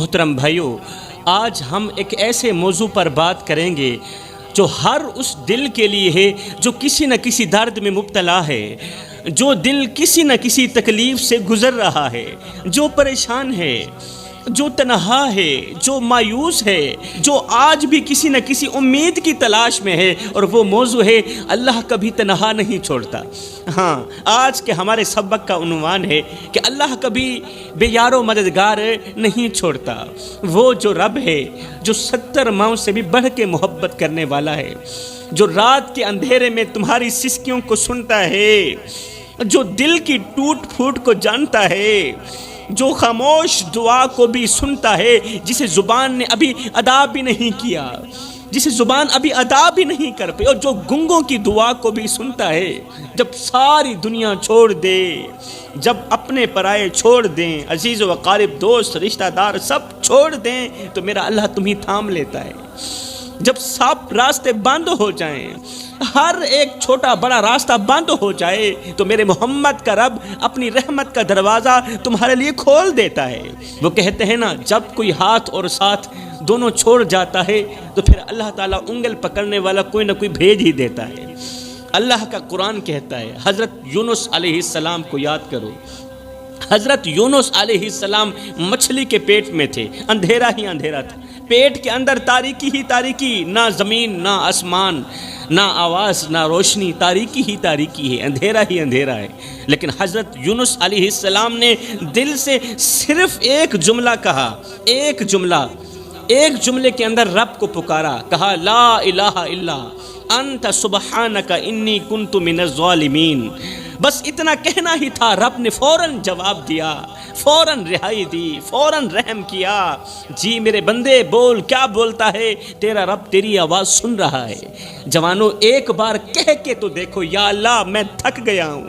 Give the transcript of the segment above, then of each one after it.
محترم بھائیوں، آج ہم ایک ایسے موضوع پر بات کریں گے جو ہر اس دل کے لیے ہے جو کسی نہ کسی درد میں مبتلا ہے، جو دل کسی نہ کسی تکلیف سے گزر رہا ہے، جو پریشان ہے، جو تنہا ہے، جو مایوس ہے، جو آج بھی کسی نہ کسی امید کی تلاش میں ہے، اور وہ موضوع ہے اللہ کبھی تنہا نہیں چھوڑتا۔ ہاں، آج کے ہمارے سبق کا عنوان ہے کہ اللہ کبھی بے یار و مددگار نہیں چھوڑتا۔ وہ جو رب ہے جو 70 ماؤں سے بھی بڑھ کے محبت کرنے والا ہے، جو رات کے اندھیرے میں تمہاری سسکیوں کو سنتا ہے، جو دل کی ٹوٹ پھوٹ کو جانتا ہے، جو خاموش دعا کو بھی سنتا ہے، جسے زبان نے ابھی ادا بھی نہیں کیا، جسے زبان ابھی ادا بھی نہیں کر پائی، اور جو گنگوں کی دعا کو بھی سنتا ہے۔ جب ساری دنیا چھوڑ دے، جب اپنے پرائے چھوڑ دیں، عزیز و اقارب، دوست، رشتہ دار سب چھوڑ دیں، تو میرا اللہ تمہیں تھام لیتا ہے۔ جب سب راستے بند ہو جائیں، ہر ایک چھوٹا بڑا راستہ بند ہو جائے، تو میرے محمد کا رب اپنی رحمت کا دروازہ تمہارے لیے کھول دیتا ہے۔ وہ کہتے ہیں نا، جب کوئی ہاتھ اور ساتھ دونوں چھوڑ جاتا ہے تو پھر اللہ تعالیٰ انگل پکڑنے والا کوئی نہ کوئی بھیج ہی دیتا ہے۔ اللہ کا قرآن کہتا ہے، حضرت یونس علیہ السلام کو یاد کرو۔ حضرت یونس علیہ السلام مچھلی کے پیٹ میں تھے، اندھیرا ہی اندھیرا تھا، پیٹ کے اندر تاریکی ہی تاریکی، نہ زمین نہ آسمان، نہ آواز نہ روشنی، تاریکی ہی تاریکی ہے، اندھیرا ہی اندھیرا ہے۔ لیکن حضرت یونس علیہ السلام نے دل سے صرف ایک جملہ کہا، ایک جملے کے اندر رب کو پکارا، کہا لا الہ الا انت سبحانک انی کنت من الظالمین۔ بس اتنا کہنا ہی تھا، رب نے فوراً جواب دیا، فوراً رہائی دی، فوراً رحم کیا۔ جی میرے بندے، بول، کیا بولتا ہے؟ تیرا رب تیری آواز سن رہا ہے۔ جوانوں، ایک بار کہہ کے تو دیکھو، یا اللہ میں تھک گیا ہوں،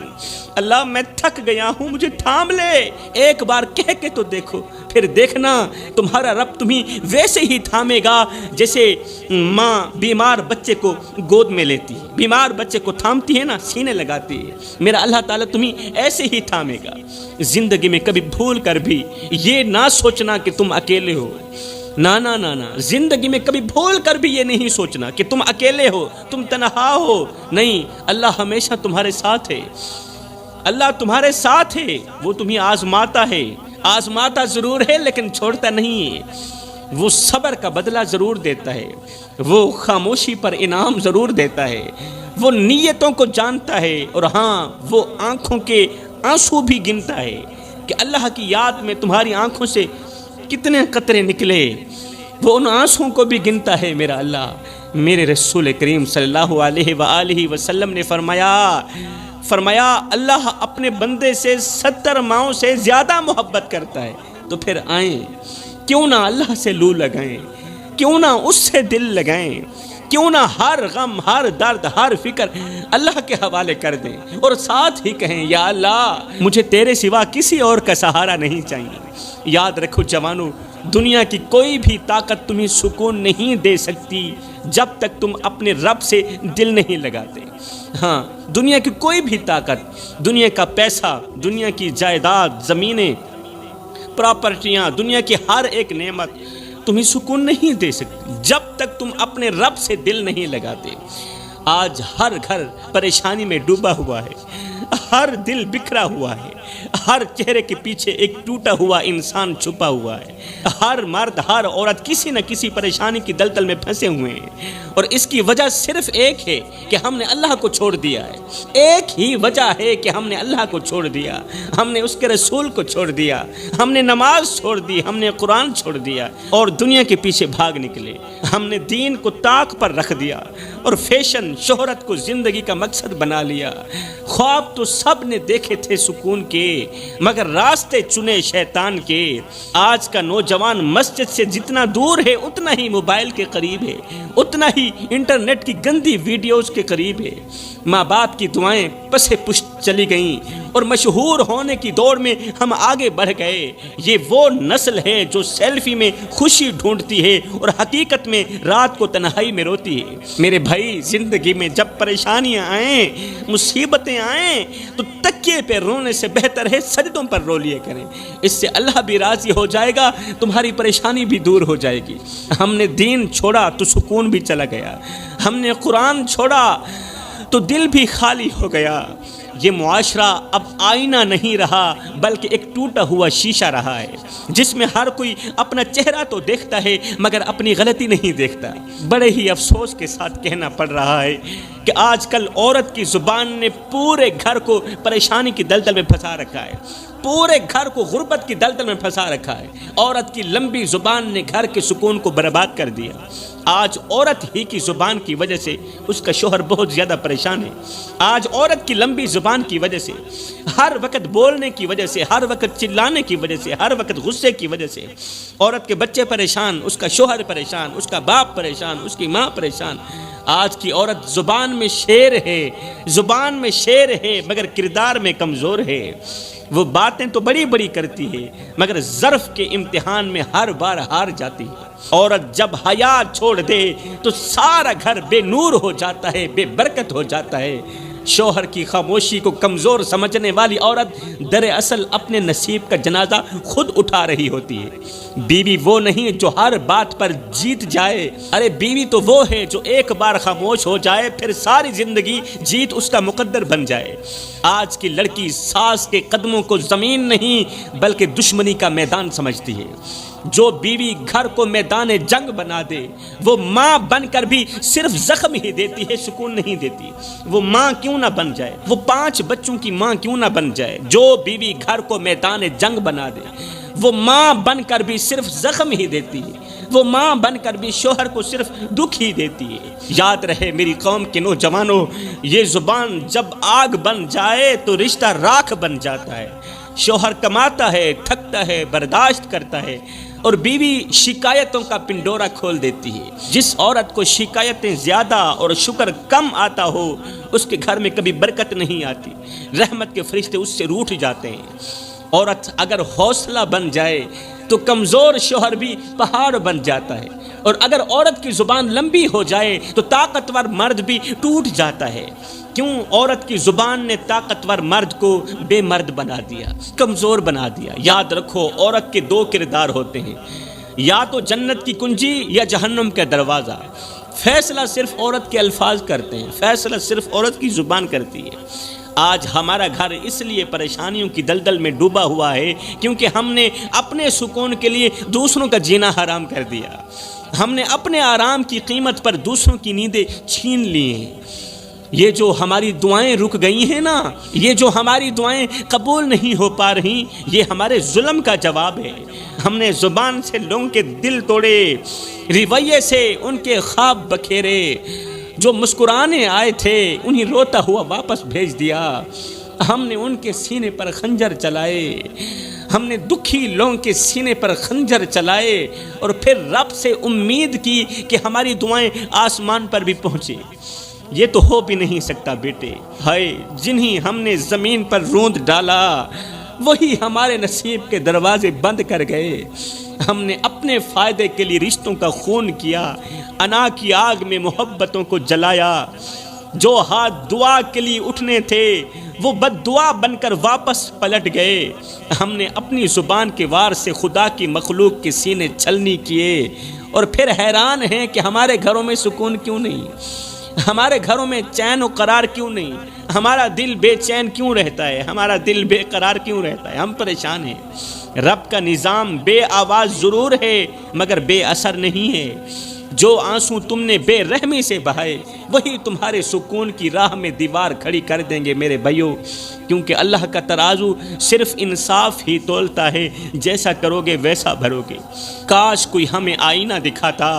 اللہ میں تھک گیا ہوں، مجھے تھام لے۔ ایک بار کہہ کے تو دیکھو، پھر دیکھنا تمہارا رب تمہیں ویسے ہی تھامے گا جیسے ماں بیمار بچے کو گود میں لیتی ہے، بیمار بچے کو تھامتی ہے نا، سینے لگاتی ہے۔ میرا اللہ تعالیٰ تمہیں ایسے ہی تھامے گا۔ زندگی میں کبھی بھول کر بھی یہ نہ سوچنا کہ تم اکیلے ہو، نہ نہ نہ نہ، زندگی میں کبھی بھول کر بھی یہ نہیں سوچنا کہ تم اکیلے ہو، تم تنہا ہو۔ نہیں، اللہ ہمیشہ تمہارے ساتھ ہے، اللہ تمہارے ساتھ ہے۔ وہ تمہیں آزماتا ہے، آزماتا ضرور ہے لیکن چھوڑتا نہیں ہے۔ وہ صبر کا بدلہ ضرور دیتا ہے، وہ خاموشی پر انعام ضرور دیتا ہے، وہ نیتوں کو جانتا ہے، اور ہاں وہ آنکھوں کے آنسو بھی گنتا ہے کہ اللہ کی یاد میں تمہاری آنکھوں سے کتنے قطرے نکلے، وہ ان آنسوں کو بھی گنتا ہے میرا اللہ۔ میرے رسول کریم صلی اللہ علیہ وآلہ وسلم نے فرمایا اللہ اپنے بندے سے 70 ماؤں سے زیادہ محبت کرتا ہے۔ تو پھر آئیں، کیوں نہ اللہ سے لو لگائیں، کیوں نہ اس سے دل لگائیں، کیوں نہ ہر غم، ہر درد، ہر فکر اللہ کے حوالے کر دیں، اور ساتھ ہی کہیں یا اللہ مجھے تیرے سوا کسی اور کا سہارا نہیں چاہیے۔ یاد رکھو جوانو، دنیا کی کوئی بھی طاقت تمہیں سکون نہیں دے سکتی جب تک تم اپنے رب سے دل نہیں لگاتے۔ ہاں، دنیا کی کوئی بھی طاقت، دنیا کا پیسہ، دنیا کی جائیداد، زمینیں، پراپرٹیاں، دنیا کی ہر ایک نعمت تمہیں سکون نہیں دے سکتی جب تک تم اپنے رب سے دل نہیں لگاتے۔ آج ہر گھر پریشانی میں ڈوبا ہوا ہے، ہر دل بکھرا ہوا ہے، ہر چہرے کے پیچھے ایک ٹوٹا ہوا انسان چھپا ہوا ہے، ہر مرد ہر عورت کسی نہ کسی پریشانی کی دلدل میں پھنسے ہوئے ہیں، اور اس کی وجہ صرف ایک ہے کہ ہم نے اللہ کو چھوڑ دیا ہے۔ ایک ہی وجہ ہے کہ ہم نے اللہ کو چھوڑ دیا، ہم نے اس کے رسول کو چھوڑ دیا، ہم نے نماز چھوڑ دی، ہم نے قرآن چھوڑ دیا، اور دنیا کے پیچھے بھاگ نکلے۔ ہم نے دین کو طاق پر رکھ دیا، اور فیشن، شہرت کو زندگی کا مقصد بنا لیا۔ خواب تو سب نے دیکھے تھے سکون کے، مگر راستے چنے شیطان کے۔ آج کا نوجوان مسجد سے جتنا دور ہے اتنا ہی موبائل کے قریب ہے، اتنا ہی انٹرنیٹ کی گندی ویڈیوز کے قریب ہے۔ ماں باپ کی دعائیں پس پشت چلی گئیں اور مشہور ہونے کی دوڑ میں ہم آگے بڑھ گئے۔ یہ وہ نسل ہے جو سیلفی میں خوشی ڈھونڈتی ہے اور حقیقت میں رات کو تنہائی میں روتی ہے۔ میرے بھائی، زندگی میں جب پریشانیاں آئیں، مصیبتیں آئیں، تو تکیے پہ رونے سے بہتر ہے سجدوں پر رو لیا کریں۔ اس سے اللہ بھی راضی ہو جائے گا، تمہاری پریشانی بھی دور ہو جائے گی۔ ہم نے دین چھوڑا تو سکون بھی چلا گیا، ہم نے قرآن چھوڑا تو دل بھی خالی ہو گیا۔ یہ معاشرہ اب آئینہ نہیں رہا بلکہ ایک ٹوٹا ہوا شیشہ رہا ہے، جس میں ہر کوئی اپنا چہرہ تو دیکھتا ہے مگر اپنی غلطی نہیں دیکھتا۔ بڑے ہی افسوس کے ساتھ کہنا پڑ رہا ہے کہ آج کل عورت کی زبان نے پورے گھر کو پریشانی کی دلدل میں پھنسا رکھا ہے، پورے گھر کو غربت کی دلدل میں پھنسا رکھا ہے۔ عورت کی لمبی زبان نے گھر کے سکون کو برباد کر دیا۔ آج عورت ہی کی زبان کی وجہ سے اس کا شوہر بہت زیادہ پریشان ہے۔ آج عورت کی لمبی زبان کی وجہ سے، ہر وقت بولنے کی وجہ سے، ہر وقت چلانے کی وجہ سے، ہر وقت غصے کی وجہ سے عورت کے بچے پریشان، اس کا شوہر پریشان، اس کا باپ پریشان، اس کی ماں پریشان۔ آج کی عورت زبان میں شیر ہے، زبان میں شیر ہے مگر کردار میں کمزور ہے۔ وہ باتیں تو بڑی بڑی کرتی ہے مگر ظرف کے امتحان میں ہر بار ہار جاتی ہے۔ عورت جب حیا چھوڑ دے تو سارا گھر بے نور ہو جاتا ہے، بے برکت ہو جاتا ہے۔ شوہر کی خاموشی کو کمزور سمجھنے والی عورت دراصل اپنے نصیب کا جنازہ خود اٹھا رہی ہوتی ہے۔ بیوی وہ نہیں جو ہر بات پر جیت جائے، ارے بیوی تو وہ ہے جو ایک بار خاموش ہو جائے پھر ساری زندگی جیت اس کا مقدر بن جائے۔ آج کی لڑکی ساس کے قدموں کو زمین نہیں بلکہ دشمنی کا میدان سمجھتی ہے۔ جو بیوی گھر کو میدان جنگ بنا دے وہ ماں بن کر بھی صرف زخم ہی دیتی ہے، سکون نہیں دیتی۔ وہ ماں کیوں نہ بن جائے، وہ 5 بچوں کی ماں کیوں نہ بن جائے۔ جو بیوی گھر کو میدان جنگ بنا دے وہ ماں بن کر بھی صرف زخم ہی دیتی ہے، وہ ماں بن کر بھی شوہر کو صرف دکھ ہی دیتی ہے۔ یاد رہے میری قوم کے نوجوانوں، یہ زبان جب آگ بن جائے تو رشتہ راکھ بن جاتا ہے۔ شوہر کماتا ہے، تھکتا ہے، برداشت کرتا ہے اور بیوی شکایتوں کا پنڈورا کھول دیتی ہے۔ جس عورت کو شکایتیں زیادہ اور شکر کم آتا ہو اس کے گھر میں کبھی برکت نہیں آتی، رحمت کے فرشتے اس سے روٹھ جاتے ہیں۔ عورت اگر حوصلہ بن جائے تو کمزور شوہر بھی پہاڑ بن جاتا ہے، اور اگر عورت کی زبان لمبی ہو جائے تو طاقتور مرد بھی ٹوٹ جاتا ہے۔ کیوں؟ عورت کی زبان نے طاقتور مرد کو بے مرد بنا دیا، کمزور بنا دیا۔ یاد رکھو، عورت کے 2 کردار ہوتے ہیں، یا تو جنت کی کنجی یا جہنم کا دروازہ۔ فیصلہ صرف عورت کے الفاظ کرتے ہیں، فیصلہ صرف عورت کی زبان کرتی ہے۔ آج ہمارا گھر اس لیے پریشانیوں کی دلدل میں ڈوبا ہوا ہے کیونکہ ہم نے اپنے سکون کے لیے دوسروں کا جینا حرام کر دیا۔ ہم نے اپنے آرام کی قیمت پر دوسروں کی نیندیں چھین لی ہیں۔ یہ جو ہماری دعائیں رک گئی ہیں نا، یہ جو ہماری دعائیں قبول نہیں ہو پا رہی، یہ ہمارے ظلم کا جواب ہے۔ ہم نے زبان سے لوگوں کے دل توڑے، رویے سے ان کے خواب بکھیرے، جو مسکرانے آئے تھے انہیں روتا ہوا واپس بھیج دیا۔ ہم نے ان کے سینے پر خنجر چلائے، ہم نے دکھی لوگوں کے سینے پر خنجر چلائے اور پھر رب سے امید کی کہ ہماری دعائیں آسمان پر بھی پہنچے۔ یہ تو ہو بھی نہیں سکتا بیٹے۔ ہائے، جنہیں ہم نے زمین پر روند ڈالا وہی ہمارے نصیب کے دروازے بند کر گئے۔ ہم نے اپنے فائدے کے لیے رشتوں کا خون کیا، انا کی آگ میں محبتوں کو جلایا۔ جو ہاتھ دعا کے لیے اٹھنے تھے وہ بد دعا بن کر واپس پلٹ گئے۔ ہم نے اپنی زبان کے وار سے خدا کی مخلوق کے سینے چھلنی کیے اور پھر حیران ہیں کہ ہمارے گھروں میں سکون کیوں نہیں، ہمارے گھروں میں چین و قرار کیوں نہیں، ہمارا دل بے چین کیوں رہتا ہے، ہمارا دل بے قرار کیوں رہتا ہے۔ ہم پریشان ہیں۔ رب کا نظام بے آواز ضرور ہے مگر بے اثر نہیں ہے۔ جو آنسو تم نے بے رحمی سے بہائے وہی تمہارے سکون کی راہ میں دیوار کھڑی کر دیں گے میرے بھائیو، کیونکہ اللہ کا ترازو صرف انصاف ہی تولتا ہے، جیسا کرو گے ویسا بھرو گے۔ کاش کوئی ہمیں آئینہ دکھاتا،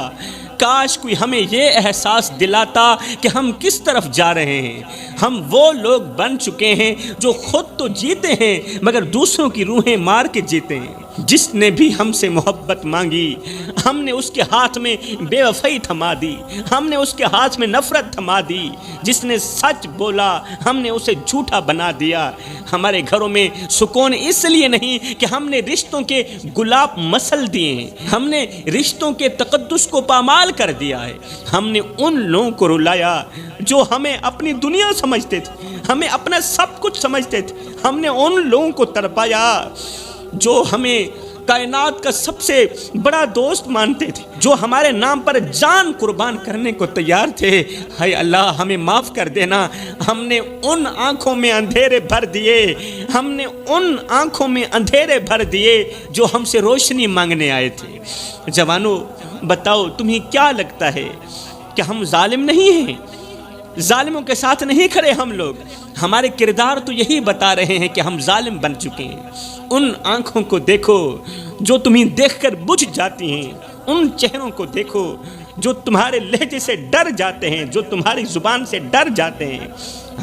کاش کوئی ہمیں یہ احساس دلاتا کہ ہم کس طرف جا رہے ہیں۔ ہم وہ لوگ بن چکے ہیں جو خود تو جیتے ہیں مگر دوسروں کی روحیں مار کے جیتے ہیں۔ جس نے بھی ہم سے محبت مانگی ہم نے اس کے ہاتھ میں بے وفائی تھما دی، ہم نے اس کے ہاتھ میں نفرت تھما دی، جس نے سچ بولا ہم نے اسے جھوٹا بنا دیا۔ ہمارے گھروں میں سکون اس لیے نہیں کہ ہم نے رشتوں کے گلاب مسل دیے ہیں، ہم نے رشتوں کے تقدس کو پامال کر دیا ہے، ہم نے ان لوگوں کو رلایا جو ہمیں اپنی دنیا سمجھتے تھے، ہمیں اپنا سب کچھ سمجھتے تھے، ہم نے ان لوگوں کو تڑپایا جو ہمیں کائنات کا سب سے بڑا دوست مانتے تھے، جو ہمارے نام پر جان قربان کرنے کو تیار تھے۔ ہائے اللہ ہمیں معاف کر دینا، ہم نے ان آنکھوں میں اندھیرے بھر دیے، ہم نے ان آنکھوں میں اندھیرے بھر دیے جو ہم سے روشنی مانگنے آئے تھے۔ جوانوں بتاؤ تمہیں کیا لگتا ہے کہ ہم ظالم نہیں ہیں؟ ظالموں کے ساتھ نہیں کھڑے ہم لوگ، ہمارے کردار تو یہی بتا رہے ہیں کہ ہم ظالم بن چکے ہیں۔ ان آنکھوں کو دیکھو جو تمہیں دیکھ کر بجھ جاتی ہیں، ان چہروں کو دیکھو جو تمہارے لہجے سے ڈر جاتے ہیں، جو تمہاری زبان سے ڈر جاتے ہیں۔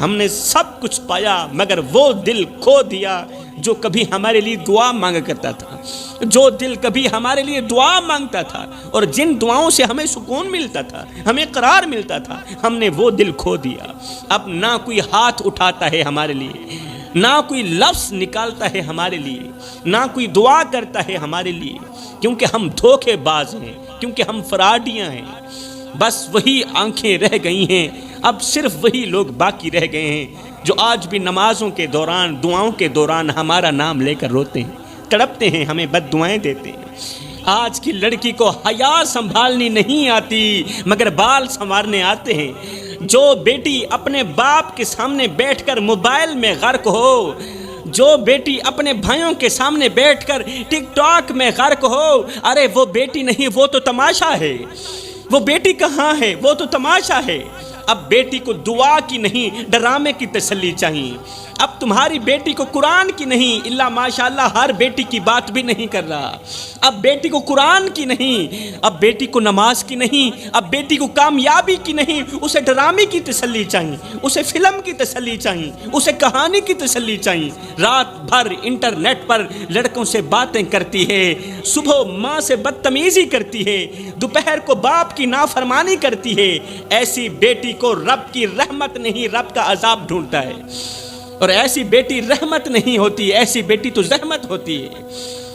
ہم نے سب کچھ پایا مگر وہ دل کھو دیا جو کبھی ہمارے لیے دعا مانگا کرتا تھا، جو دل کبھی ہمارے لیے دعا مانگتا تھا اور جن دعاؤں سے ہمیں سکون ملتا تھا، ہمیں قرار ملتا تھا، ہم نے وہ دل کھو دیا۔ اب نہ کوئی ہاتھ اٹھاتا ہے ہمارے لیے، نہ کوئی لفظ نکالتا ہے ہمارے لیے، نہ کوئی دعا کرتا ہے ہمارے لیے، کیونکہ ہم دھوکے باز ہیں، کیونکہ ہم فراڈیاں ہیں۔ بس وہی آنکھیں رہ گئی ہیں، اب صرف وہی لوگ باقی رہ گئے ہیں جو آج بھی نمازوں کے دوران، دعاؤں کے دوران ہمارا نام لے کر روتے ہیں، تڑپتے ہیں، ہمیں بد دعائیں دیتے ہیں۔ آج کی لڑکی کو حیا سنبھالنی نہیں آتی مگر بال سنوارنے آتے ہیں۔ جو بیٹی اپنے باپ کے سامنے بیٹھ کر موبائل میں غرق ہو، جو بیٹی اپنے بھائیوں کے سامنے بیٹھ کر ٹک ٹاک میں غرق ہو، ارے وہ بیٹی نہیں، وہ تو تماشا ہے۔ وہ بیٹی کہاں ہے؟ وہ تو تماشا ہے۔ اب بیٹی کو دعا کی نہیں ڈرامے کی تسلی چاہیے۔ اب تمہاری بیٹی کو قرآن کی نہیں، اللہ ماشاءاللہ ہر بیٹی کی بات بھی نہیں کر رہا، اب بیٹی کو قرآن کی نہیں، اب بیٹی کو نماز کی نہیں، اب بیٹی کو کامیابی کی نہیں، اسے ڈرامے کی تسلی چاہیے، اسے فلم کی تسلی چاہیے، اسے کہانی کی تسلی چاہیے۔ رات بھر انٹرنیٹ پر لڑکوں سے باتیں کرتی ہے، صبح ماں سے بدتمیزی کرتی ہے، دوپہر کو باپ کی نافرمانی کرتی ہے۔ ایسی بیٹی کو رب کی رحمت نہیں، رب کا عذاب ڈھونڈتا ہے، اور ایسی بیٹی رحمت نہیں ہوتی، ایسی بیٹی تو زحمت ہوتی ہے۔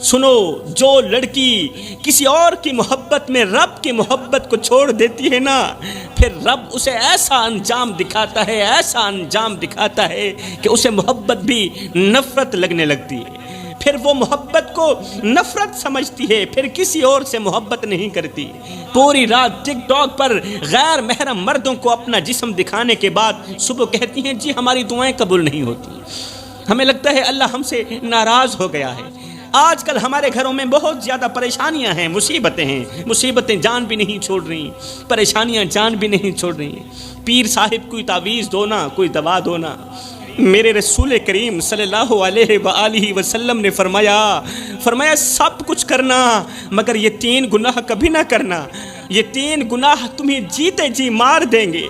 سنو، جو لڑکی کسی اور کی محبت میں رب کی محبت کو چھوڑ دیتی ہے نا، پھر رب اسے ایسا انجام دکھاتا ہے، ایسا انجام دکھاتا ہے کہ اسے محبت بھی نفرت لگنے لگتی ہے، پھر وہ محبت کو نفرت سمجھتی ہے، پھر کسی اور سے محبت نہیں کرتی۔ پوری رات ٹک ٹاک پر غیر محرم مردوں کو اپنا جسم دکھانے کے بعد صبح کہتی ہیں جی ہماری دعائیں قبول نہیں ہوتی، ہمیں لگتا ہے اللہ ہم سے ناراض ہو گیا ہے۔ آج کل ہمارے گھروں میں بہت زیادہ پریشانیاں ہیں، مصیبتیں ہیں، مصیبتیں جان بھی نہیں چھوڑ رہی، پریشانیاں جان بھی نہیں چھوڑ رہی۔ پیر صاحب کوئی تعویذ دو نا، کوئی دوا دو نا۔ میرے رسول کریم صلی اللہ علیہ وآلہ وسلم نے فرمایا سب کچھ کرنا مگر یہ 3 گناہ کبھی نہ کرنا، یہ 3 گناہ تمہیں جیتے جی مار دیں گے۔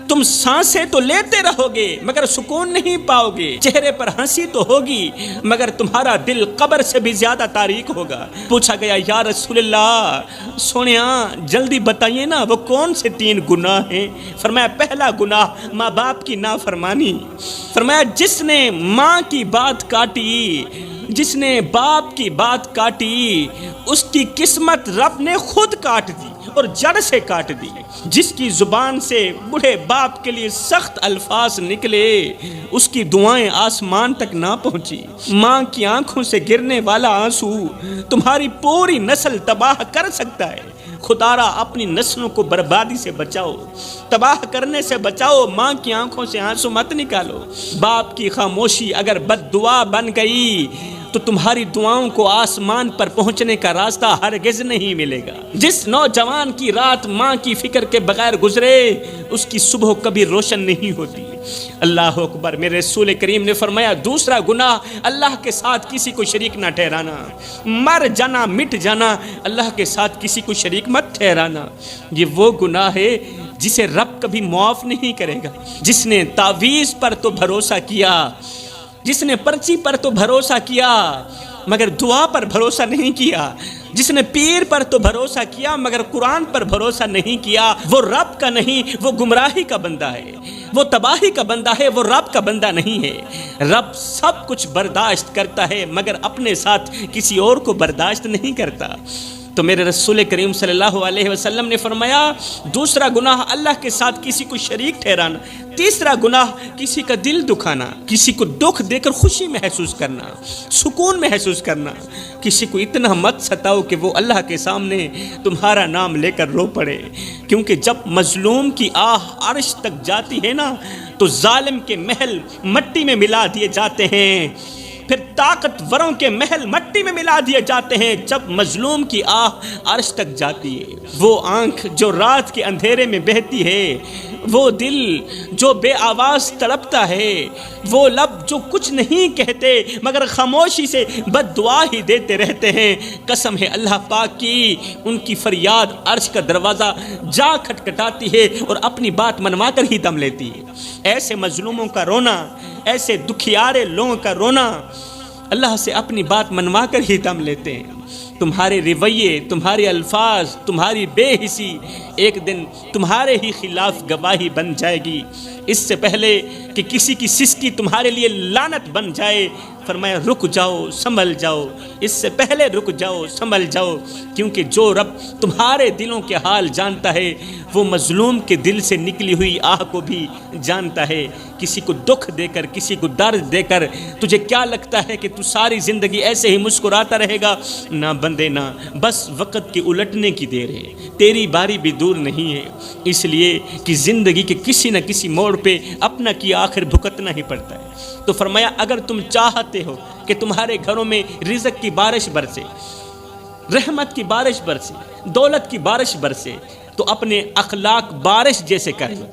تم سانسیں تو لیتے رہو گے مگر سکون نہیں پاؤ گے، چہرے پر ہنسی تو ہوگی مگر تمہارا دل قبر سے بھی زیادہ تاریک ہوگا۔ پوچھا گیا یا رسول اللہ سونیا جلدی بتائیے نا وہ کون سے 3 گناہ ہیں؟ فرمایا پہلا گناہ ماں باپ کی نافرمانی، فرمایا جس نے ماں کی بات کاٹی، جس نے باپ کی بات کاٹی اس کی قسمت رب نے خود کاٹ دی اور جڑ سے کاٹ دی۔ جس کی زبان سے بوڑھے باپ کے لیے سخت الفاظ نکلے اس کی دعائیں آسمان تک نہ پہنچی۔ ماں کی آنکھوں سے گرنے والا آنسو تمہاری پوری نسل تباہ کر سکتا ہے۔ خدارا اپنی نسلوں کو بربادی سے بچاؤ، تباہ کرنے سے بچاؤ، ماں کی آنکھوں سے آنسو مت نکالو۔ باپ کی خاموشی اگر بد دعا بن گئی تو تمہاری دعاؤں کو آسمان پر پہنچنے کا راستہ ہرگز نہیں ملے گا۔ جس نوجوان کی رات ماں کی فکر کے بغیر گزرے اس کی صبح کبھی روشن نہیں ہوتی۔ اللہ اکبر۔ میرے رسول کریم نے فرمایا دوسرا گناہ اللہ کے ساتھ کسی کو شریک نہ ٹھہرانا، مر جانا مٹ جانا، اللہ کے ساتھ کسی کو شریک مت ٹھہرانا۔ یہ وہ گناہ ہے جسے رب کبھی معاف نہیں کرے گا۔ جس نے تعویذ پر تو بھروسہ کیا، جس نے پرچی پر تو بھروسہ کیا، مگر دعا پر بھروسہ نہیں کیا، جس نے پیر پر تو بھروسہ کیا مگر قرآن پر بھروسہ نہیں کیا، وہ رب کا نہیں، وہ گمراہی کا بندہ ہے، وہ تباہی کا بندہ ہے، وہ رب کا بندہ نہیں ہے۔ رب سب کچھ برداشت کرتا ہے مگر اپنے ساتھ کسی اور کو برداشت نہیں کرتا۔ تو میرے رسول کریم صلی اللہ علیہ وسلم نے فرمایا، دوسرا گناہ اللہ کے ساتھ کسی کو شریک ٹھہرانا، تیسرا گناہ کسی کا دل دکھانا، کسی کو دکھ دے کر خوشی محسوس کرنا، سکون محسوس کرنا۔ کسی کو اتنا مت ستاؤ کہ وہ اللہ کے سامنے تمہارا نام لے کر رو پڑے، کیونکہ جب مظلوم کی آہ عرش تک جاتی ہے نا تو ظالم کے محل مٹی میں ملا دیے جاتے ہیں، پھر طاقتوروں کے محل مٹی میں ملا دیے جاتے ہیں جب مظلوم کی آہ عرش تک جاتی ہے۔ وہ آنکھ جو رات کے اندھیرے میں بہتی ہے، وہ دل جو بے آواز تڑپتا ہے، وہ لب جو کچھ نہیں کہتے مگر خاموشی سے بد دعا ہی دیتے رہتے ہیں، قسم ہے اللہ پاک کی، ان کی فریاد عرش کا دروازہ جا کھٹکھٹاتی ہے اور اپنی بات منوا کر ہی دم لیتی ہے۔ ایسے مظلوموں کا رونا، ایسے دکھیارے لوگوں کا رونا اللہ سے اپنی بات منوا کر ہی دم لیتے ہیں۔ تمہارے رویے، تمہارے الفاظ، تمہاری بے حسی ایک دن تمہارے ہی خلاف گواہی بن جائے گی۔ اس سے پہلے کہ کسی کی سستی تمہارے لیے لعنت بن جائے، فرمایا رک جاؤ، سنبھل جاؤ، اس سے پہلے رک جاؤ، سنبھل جاؤ، کیونکہ جو رب تمہارے دلوں کے حال جانتا ہے وہ مظلوم کے دل سے نکلی ہوئی آہ کو بھی جانتا ہے۔ کسی کو دکھ دے کر، کسی کو درد دے کر تجھے کیا لگتا ہے کہ تو ساری زندگی ایسے ہی مسکراتا رہے گا؟ نہ بندے نہ، بس وقت کے الٹنے کی دیر ہے، تیری باری بھی دور نہیں ہے، اس لیے کہ زندگی کے کسی نہ کسی موڑ پہ اپنا کی آخر بھگتنا ہی پڑتا ہے۔ تو فرمایا اگر تم چاہتے ہو کہ تمہارے گھروں میں رزق کی بارش برسے، رحمت کی بارش برسے، دولت کی بارش برسے، تو اپنے اخلاق بارش جیسے کر لو۔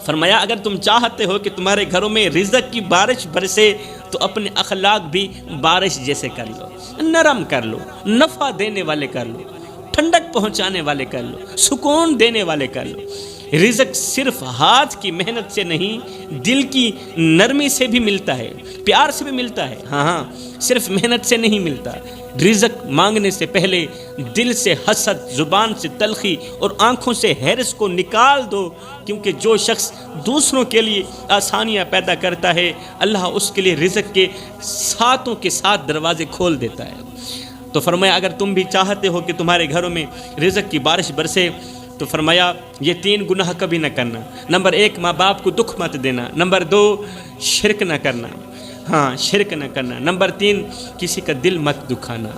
فرمایا اگر تم چاہتے ہو کہ تمہارے گھروں میں رزق کی بارش برسے تو اپنے اخلاق بھی بارش جیسے کر لو، نرم کر لو، نفع دینے والے کر لو، ٹھنڈک پہنچانے والے کر لو، سکون دینے والے کر لو۔ رزق صرف ہاتھ کی محنت سے نہیں، دل کی نرمی سے بھی ملتا ہے، پیار سے بھی ملتا ہے۔ ہاں صرف محنت سے نہیں ملتا۔ رزق مانگنے سے پہلے دل سے حسد، زبان سے تلخی اور آنکھوں سے حرص کو نکال دو، کیونکہ جو شخص دوسروں کے لیے آسانیاں پیدا کرتا ہے اللہ اس کے لیے رزق کے ساتوں کے ساتھ دروازے کھول دیتا ہے۔ تو فرمایا اگر تم بھی چاہتے ہو کہ تمہارے گھروں میں رزق کی بارش برسے تو فرمایا یہ 3 گناہ کبھی نہ کرنا۔ نمبر 1 ماں باپ کو دکھ مت دینا، نمبر 2 شرک نہ کرنا، شرک نہ کرنا، نمبر 3 کسی کا دل مت دکھانا۔